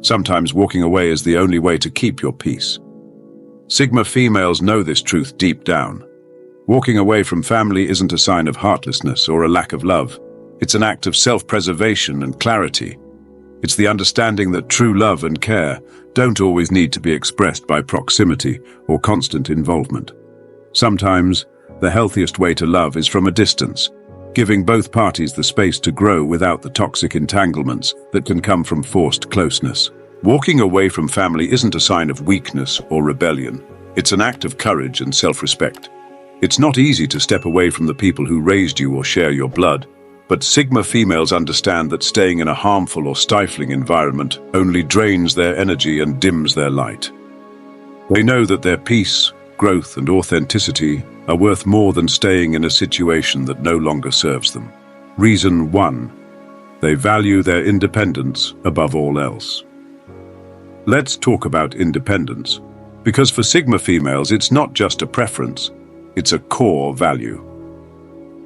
Sometimes walking away is the only way to keep your peace. Sigma females know this truth deep down. Walking away from family isn't a sign of heartlessness or a lack of love. It's an act of self-preservation and clarity. It's the understanding that true love and care don't always need to be expressed by proximity or constant involvement. Sometimes, the healthiest way to love is from a distance, giving both parties the space to grow without the toxic entanglements that can come from forced closeness. Walking away from family isn't a sign of weakness or rebellion. It's an act of courage and self-respect. It's not easy to step away from the people who raised you or share your blood, but Sigma females understand that staying in a harmful or stifling environment only drains their energy and dims their light. They know that their peace, growth, and authenticity are worth more than staying in a situation that no longer serves them. Reason 1. They value their independence above all else. Let's talk about independence, because for Sigma females it's not just a preference, it's a core value.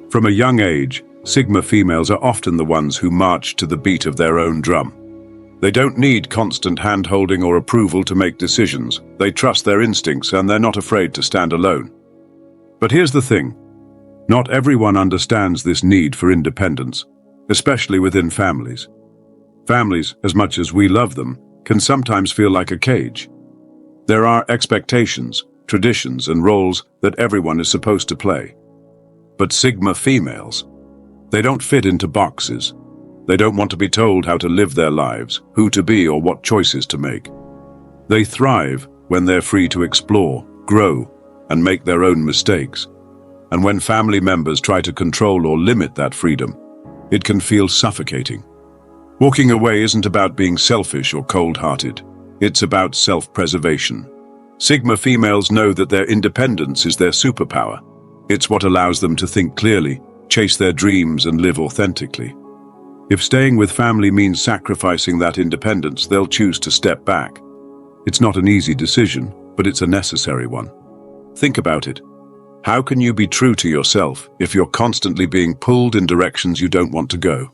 From a young age, Sigma females are often the ones who march to the beat of their own drum. They don't need constant hand-holding or approval to make decisions. They trust their instincts and they're not afraid to stand alone. But here's the thing. Not everyone understands this need for independence, especially within families. Families, as much as we love them, can sometimes feel like a cage. There are expectations, traditions, and roles that everyone is supposed to play. But Sigma females, they don't fit into boxes. They don't want to be told how to live their lives, who to be, or what choices to make. They thrive when they're free to explore, grow, and make their own mistakes. And when family members try to control or limit that freedom, it can feel suffocating. Walking away isn't about being selfish or cold-hearted. It's about self-preservation. Sigma females know that their independence is their superpower. It's what allows them to think clearly, chase their dreams, and live authentically. If staying with family means sacrificing that independence, they'll choose to step back. It's not an easy decision, but it's a necessary one. Think about it. How can you be true to yourself if you're constantly being pulled in directions you don't want to go?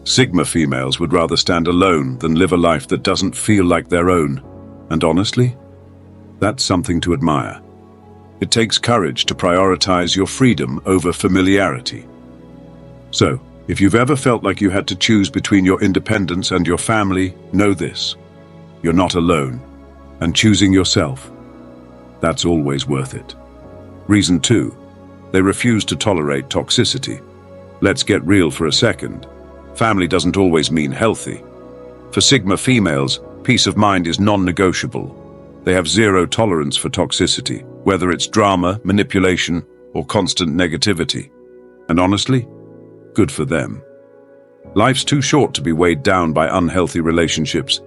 Sigma females would rather stand alone than live a life that doesn't feel like their own. And honestly, that's something to admire. It takes courage to prioritize your freedom over familiarity. So, if you've ever felt like you had to choose between your independence and your family, know this. You're not alone. And choosing yourself, that's always worth it. Reason 2. They refuse to tolerate toxicity. Let's get real for a second. Family doesn't always mean healthy. For Sigma females, peace of mind is non-negotiable. They have zero tolerance for toxicity, whether it's drama, manipulation, or constant negativity. And honestly, good for them. Life's too short to be weighed down by unhealthy relationships,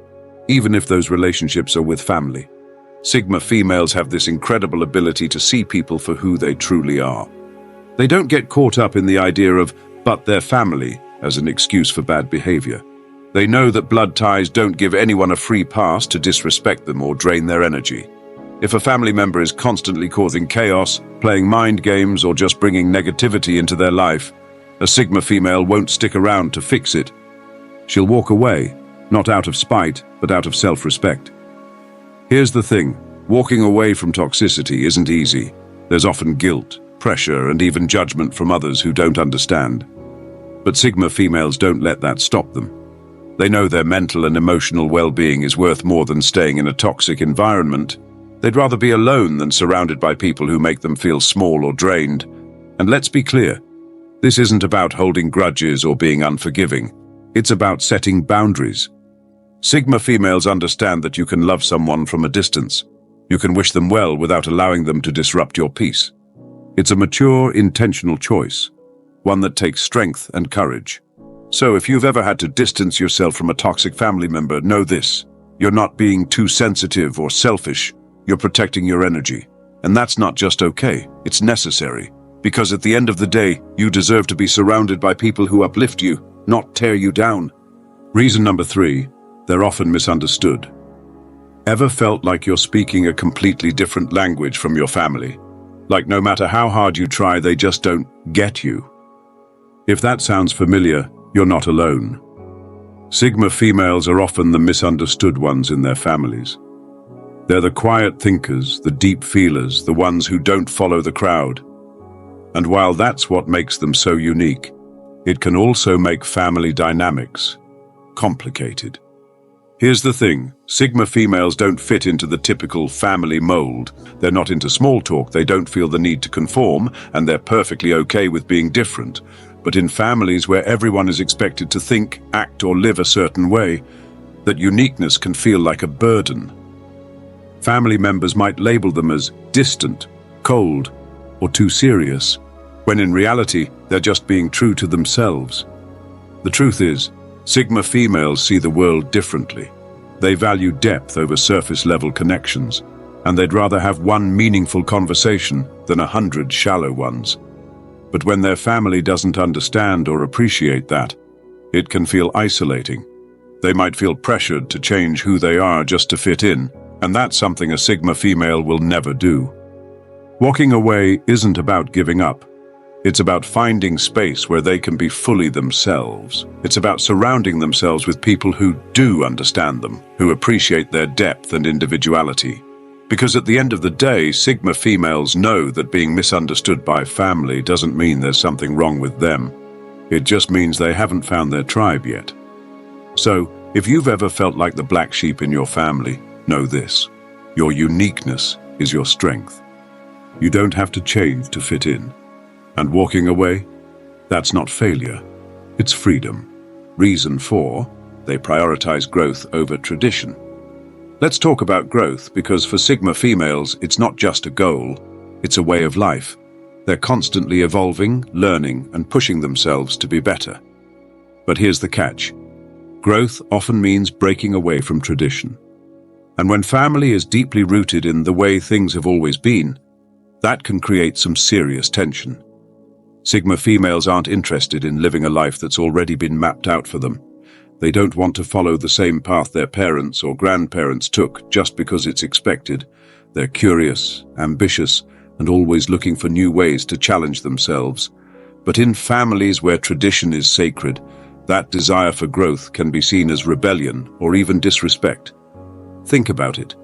even if those relationships are with family. Sigma females have this incredible ability to see people for who they truly are. They don't get caught up in the idea of, but their family, as an excuse for bad behavior. They know that blood ties don't give anyone a free pass to disrespect them or drain their energy. If a family member is constantly causing chaos, playing mind games, or just bringing negativity into their life, a Sigma female won't stick around to fix it. She'll walk away, not out of spite, but out of self-respect. Here's the thing, walking away from toxicity isn't easy. There's often guilt, pressure, and even judgment from others who don't understand. But Sigma females don't let that stop them. They know their mental and emotional well-being is worth more than staying in a toxic environment. They'd rather be alone than surrounded by people who make them feel small or drained. And let's be clear, this isn't about holding grudges or being unforgiving. It's about setting boundaries. Sigma females understand that you can love someone from a distance. You can wish them well without allowing them to disrupt your peace. It's a mature, intentional choice, one that takes strength and courage. So if you've ever had to distance yourself from a toxic family member, know this. You're not being too sensitive or selfish. You're protecting your energy. And that's not just okay, it's necessary. Because at the end of the day, you deserve to be surrounded by people who uplift you, not tear you down. Reason number 3, they're often misunderstood. Ever felt like you're speaking a completely different language from your family? Like no matter how hard you try, they just don't get you? If that sounds familiar, you're not alone. Sigma females are often the misunderstood ones in their families. They're the quiet thinkers, the deep feelers, the ones who don't follow the crowd. And while that's what makes them so unique, it can also make family dynamics complicated. Here's the thing, Sigma females don't fit into the typical family mold. They're not into small talk, they don't feel the need to conform, and they're perfectly okay with being different. But in families where everyone is expected to think, act, or live a certain way, that uniqueness can feel like a burden. Family members might label them as distant, cold, or too serious, when in reality, they're just being true to themselves. The truth is, Sigma females see the world differently. They value depth over surface-level connections, and they'd rather have one meaningful conversation than 100 shallow ones. But when their family doesn't understand or appreciate that, it can feel isolating. They might feel pressured to change who they are just to fit in, and that's something a Sigma female will never do. Walking away isn't about giving up. It's about finding space where they can be fully themselves. It's about surrounding themselves with people who do understand them, who appreciate their depth and individuality. Because at the end of the day, Sigma females know that being misunderstood by family doesn't mean there's something wrong with them. It just means they haven't found their tribe yet. So, if you've ever felt like the black sheep in your family, know this: your uniqueness is your strength. You don't have to change to fit in. And walking away, that's not failure, it's freedom. Reason 4, they prioritize growth over tradition. Let's talk about growth, because for Sigma females, it's not just a goal, it's a way of life. They're constantly evolving, learning, and pushing themselves to be better. But here's the catch. Growth often means breaking away from tradition. And when family is deeply rooted in the way things have always been, that can create some serious tension. Sigma females aren't interested in living a life that's already been mapped out for them. They don't want to follow the same path their parents or grandparents took just because it's expected. They're curious, ambitious, and always looking for new ways to challenge themselves. But in families where tradition is sacred, that desire for growth can be seen as rebellion or even disrespect. Think about it.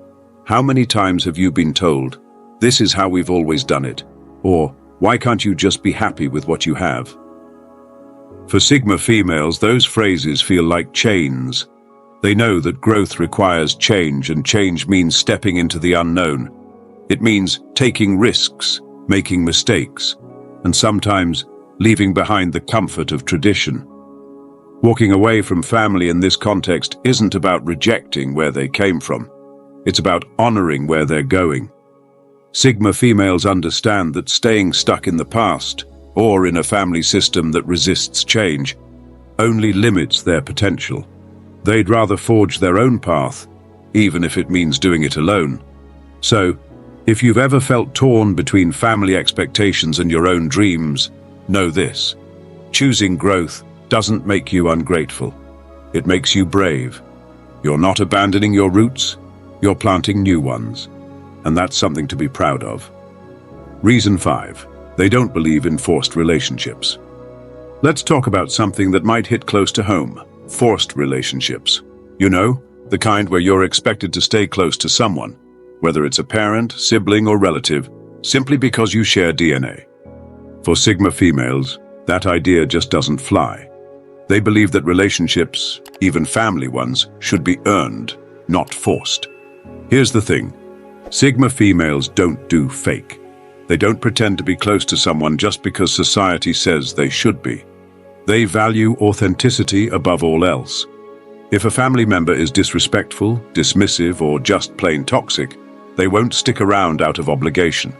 How many times have you been told, "This is how we've always done it," or "Why can't you just be happy with what you have?" For Sigma females, those phrases feel like chains. They know that growth requires change, and change means stepping into the unknown. It means taking risks, making mistakes, and sometimes leaving behind the comfort of tradition. Walking away from family in this context isn't about rejecting where they came from. It's about honoring where they're going. Sigma females understand that staying stuck in the past, or in a family system that resists change, only limits their potential. They'd rather forge their own path, even if it means doing it alone. So, if you've ever felt torn between family expectations and your own dreams, know this: choosing growth doesn't make you ungrateful. It makes you brave. You're not abandoning your roots, you're planting new ones. And that's something to be proud of. Reason 5, they don't believe in forced relationships. Let's talk about something that might hit close to home: forced relationships. You know, the kind where you're expected to stay close to someone, whether it's a parent, sibling, or relative, simply because you share DNA. For Sigma females, that idea just doesn't fly. They believe that relationships, even family ones, should be earned, not forced. Here's the thing. Sigma females don't do fake. They don't pretend to be close to someone just because society says they should be. They value authenticity above all else. If a family member is disrespectful, dismissive, or just plain toxic, they won't stick around out of obligation.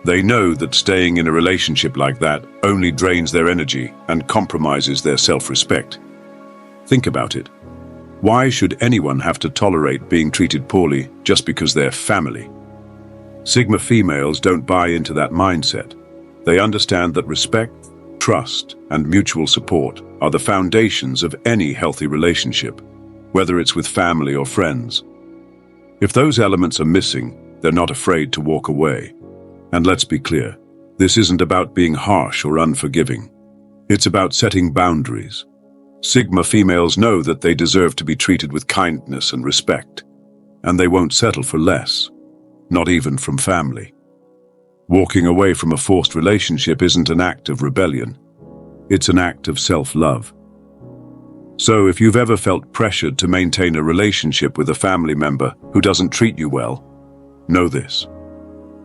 They know that staying in a relationship like that only drains their energy and compromises their self-respect. Think about it. Why should anyone have to tolerate being treated poorly just because they're family? Sigma females don't buy into that mindset. They understand that respect, trust, and mutual support are the foundations of any healthy relationship, whether it's with family or friends. If those elements are missing, they're not afraid to walk away. And let's be clear, this isn't about being harsh or unforgiving. It's about setting boundaries. Sigma females know that they deserve to be treated with kindness and respect, and they won't settle for less, not even from family. Walking away from a forced relationship isn't an act of rebellion. It's an act of self-love. So if you've ever felt pressured to maintain a relationship with a family member who doesn't treat you well, know this.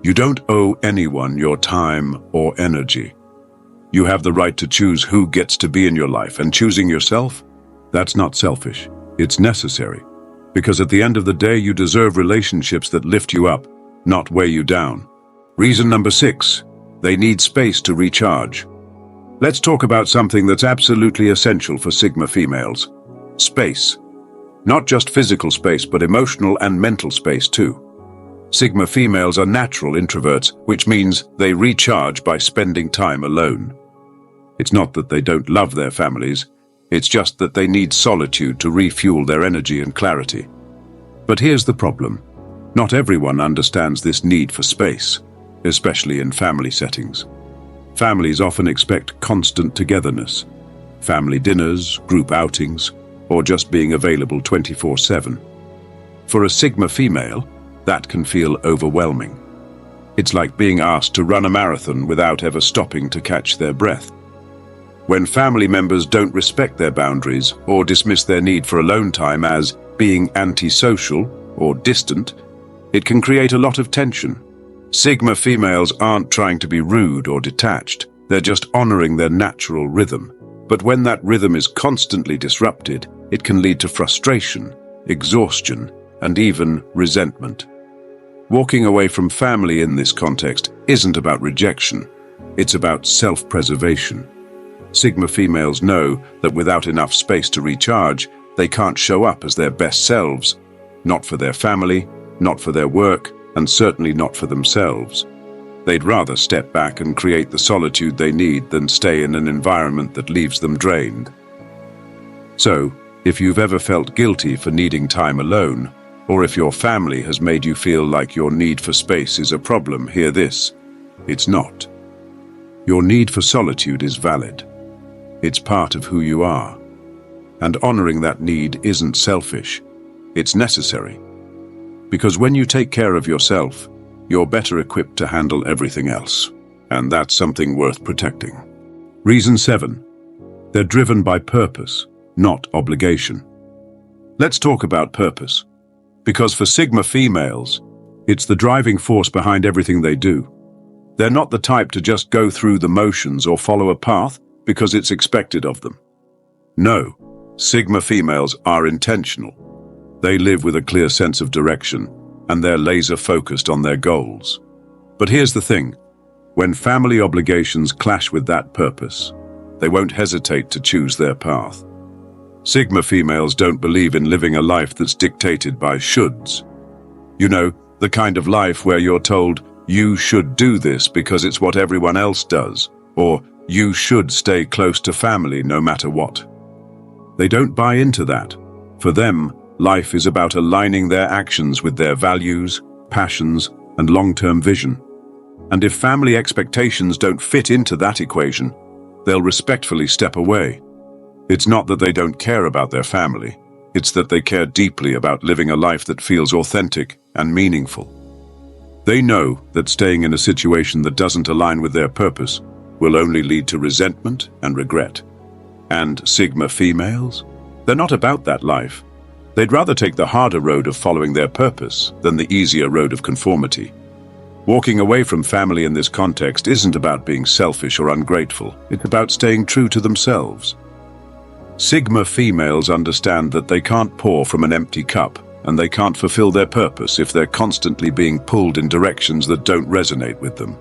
You don't owe anyone your time or energy. You have the right to choose who gets to be in your life, and choosing yourself, that's not selfish. It's necessary. Because at the end of the day, you deserve relationships that lift you up, not weigh you down. Reason number 6, they need space to recharge. Let's talk about something that's absolutely essential for Sigma females. Space. Not just physical space, but emotional and mental space too. Sigma females are natural introverts, which means they recharge by spending time alone. It's not that they don't love their families, it's just that they need solitude to refuel their energy and clarity. But here's the problem. Not everyone understands this need for space, especially in family settings. Families often expect constant togetherness, family dinners, group outings, or just being available 24/7. For a Sigma female, that can feel overwhelming. It's like being asked to run a marathon without ever stopping to catch their breath. When family members don't respect their boundaries or dismiss their need for alone time as being antisocial or distant, it can create a lot of tension. Sigma females aren't trying to be rude or detached, they're just honoring their natural rhythm. But when that rhythm is constantly disrupted, it can lead to frustration, exhaustion, and even resentment. Walking away from family in this context isn't about rejection, it's about self-preservation. Sigma females know that without enough space to recharge, they can't show up as their best selves, not for their family, not for their work, and certainly not for themselves. They'd rather step back and create the solitude they need than stay in an environment that leaves them drained. So, if you've ever felt guilty for needing time alone, or if your family has made you feel like your need for space is a problem, hear this: it's not. Your need for solitude is valid. It's part of who you are. And honoring that need isn't selfish, it's necessary. Because when you take care of yourself, you're better equipped to handle everything else. And that's something worth protecting. Reason 7. They're driven by purpose, not obligation. Let's talk about purpose. Because for Sigma females, it's the driving force behind everything they do. They're not the type to just go through the motions or follow a path because it's expected of them. No, Sigma females are intentional. They live with a clear sense of direction, and they're laser-focused on their goals. But here's the thing. When family obligations clash with that purpose, they won't hesitate to choose their path. Sigma females don't believe in living a life that's dictated by shoulds. You know, the kind of life where you're told, you should do this because it's what everyone else does, or you should stay close to family no matter what. They don't buy into that. For them, life is about aligning their actions with their values, passions, and long-term vision. And if family expectations don't fit into that equation, they'll respectfully step away. It's not that they don't care about their family, it's that they care deeply about living a life that feels authentic and meaningful. They know that staying in a situation that doesn't align with their purpose will only lead to resentment and regret. And Sigma females? They're not about that life. They'd rather take the harder road of following their purpose than the easier road of conformity. Walking away from family in this context isn't about being selfish or ungrateful. It's about staying true to themselves. Sigma females understand that they can't pour from an empty cup, and they can't fulfill their purpose if they're constantly being pulled in directions that don't resonate with them.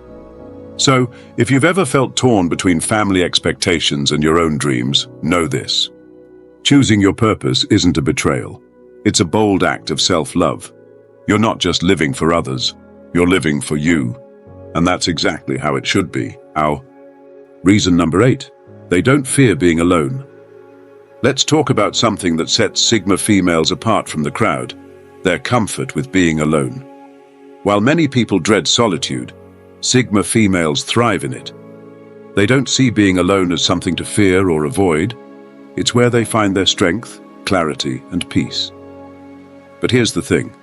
So, if you've ever felt torn between family expectations and your own dreams, know this. Choosing your purpose isn't a betrayal. It's a bold act of self-love. You're not just living for others, you're living for you. And that's exactly how it should be. Reason number 8. They don't fear being alone. Let's talk about something that sets Sigma females apart from the crowd: their comfort with being alone. While many people dread solitude, Sigma females thrive in it. They don't see being alone as something to fear or avoid. It's where they find their strength, clarity, and peace. But here's the thing.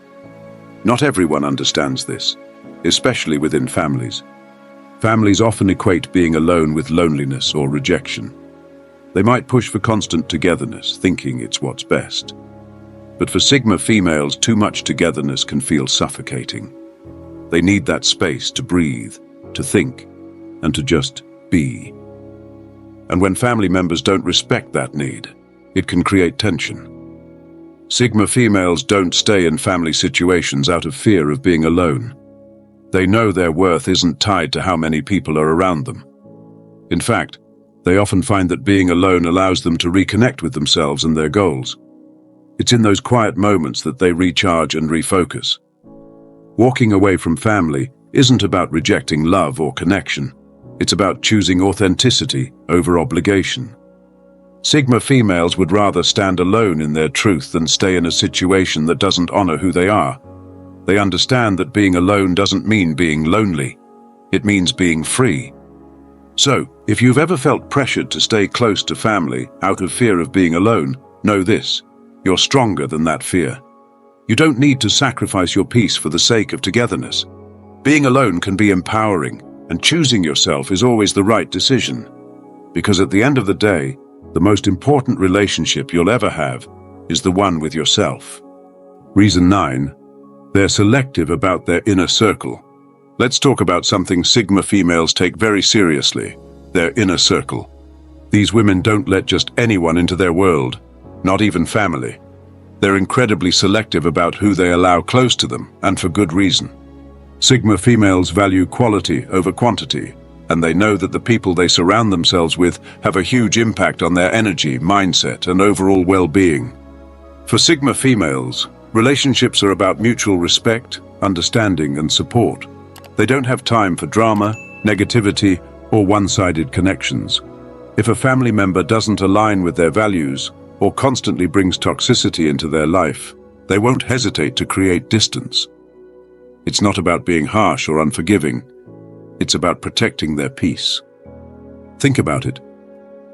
Not everyone understands this, especially within families. Families often equate being alone with loneliness or rejection. They might push for constant togetherness, thinking it's what's best. But for Sigma females, too much togetherness can feel suffocating. They need that space to breathe, to think, and to just be. And when family members don't respect that need, it can create tension. Sigma females don't stay in family situations out of fear of being alone. They know their worth isn't tied to how many people are around them. In fact, they often find that being alone allows them to reconnect with themselves and their goals. It's in those quiet moments that they recharge and refocus. Walking away from family isn't about rejecting love or connection. It's about choosing authenticity over obligation. Sigma females would rather stand alone in their truth than stay in a situation that doesn't honor who they are. They understand that being alone doesn't mean being lonely. It means being free. So, if you've ever felt pressured to stay close to family out of fear of being alone, know this: you're stronger than that fear. You don't need to sacrifice your peace for the sake of togetherness. Being alone can be empowering, and choosing yourself is always the right decision. Because at the end of the day, the most important relationship you'll ever have is the one with yourself. Reason 9. They're selective about their inner circle. Let's talk about something Sigma females take very seriously: their inner circle. These women don't let just anyone into their world, not even family. They're incredibly selective about who they allow close to them, and for good reason. Sigma females value quality over quantity, and they know that the people they surround themselves with have a huge impact on their energy, mindset, and overall well-being. For Sigma females, relationships are about mutual respect, understanding, and support. They don't have time for drama, negativity, or one-sided connections. If a family member doesn't align with their values or constantly brings toxicity into their life, they won't hesitate to create distance. It's not about being harsh or unforgiving. It's about protecting their peace. Think about it.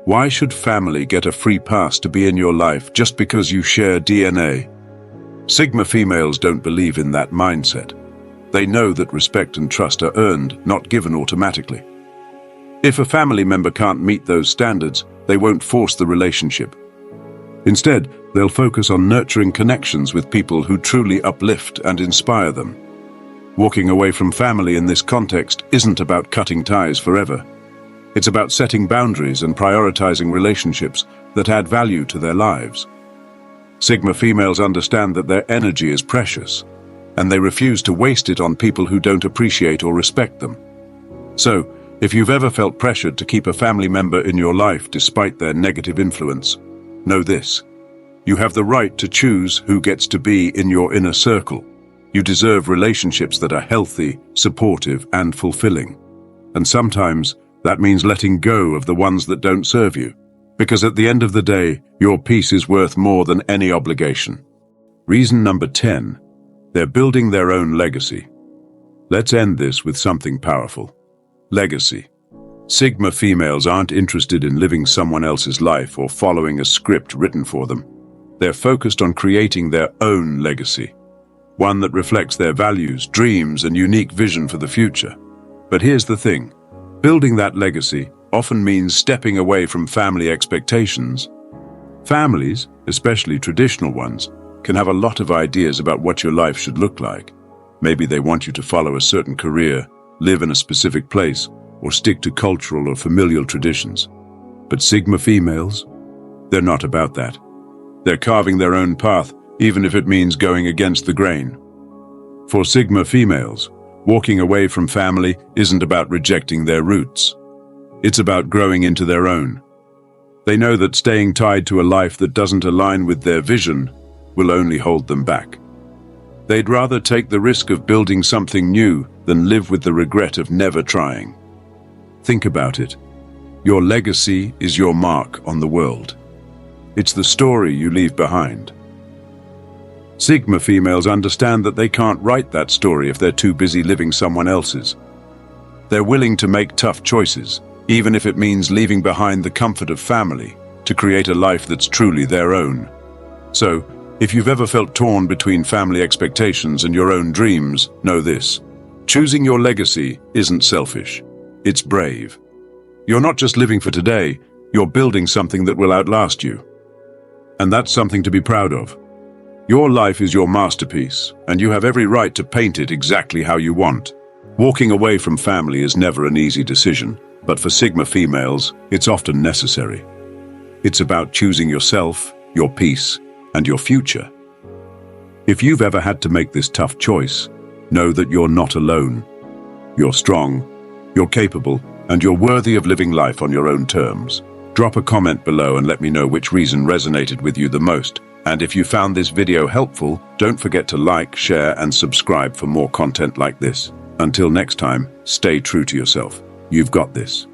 Why should family get a free pass to be in your life just because you share DNA? Sigma females don't believe in that mindset. They know that respect and trust are earned, not given automatically. If a family member can't meet those standards, they won't force the relationship. Instead, they'll focus on nurturing connections with people who truly uplift and inspire them. Walking away from family in this context isn't about cutting ties forever. It's about setting boundaries and prioritizing relationships that add value to their lives. Sigma females understand that their energy is precious, and they refuse to waste it on people who don't appreciate or respect them. So, if you've ever felt pressured to keep a family member in your life despite their negative influence, know this: you have the right to choose who gets to be in your inner circle. You deserve relationships that are healthy, supportive, and fulfilling. And sometimes that means letting go of the ones that don't serve you. Because at the end of the day, your peace is worth more than any obligation. Reason number 10. They're building their own legacy. Let's end this with something powerful. Legacy. Sigma females aren't interested in living someone else's life or following a script written for them. They're focused on creating their own legacy. One that reflects their values, dreams, and unique vision for the future. But here's the thing. Building that legacy often means stepping away from family expectations. Families, especially traditional ones, can have a lot of ideas about what your life should look like. Maybe they want you to follow a certain career, live in a specific place, or stick to cultural or familial traditions. But Sigma females, they're not about that. They're carving their own path, even if it means going against the grain. For Sigma females, walking away from family isn't about rejecting their roots. It's about growing into their own. They know that staying tied to a life that doesn't align with their vision will only hold them back. They'd rather take the risk of building something new than live with the regret of never trying. Think about it. Your legacy is your mark on the world. It's the story you leave behind. Sigma females understand that they can't write that story if they're too busy living someone else's. They're willing to make tough choices, even if it means leaving behind the comfort of family, to create a life that's truly their own. So, if you've ever felt torn between family expectations and your own dreams, know this. Choosing your legacy isn't selfish. It's brave. You're not just living for today, you're building something that will outlast you. And that's something to be proud of. Your life is your masterpiece, and you have every right to paint it exactly how you want. Walking away from family is never an easy decision, but for Sigma females, it's often necessary. It's about choosing yourself, your peace, and your future. If you've ever had to make this tough choice, know that you're not alone. You're strong, you're capable, and you're worthy of living life on your own terms. Drop a comment below and let me know which reason resonated with you the most. And if you found this video helpful, don't forget to like, share, and subscribe for more content like this. Until next time, stay true to yourself. You've got this.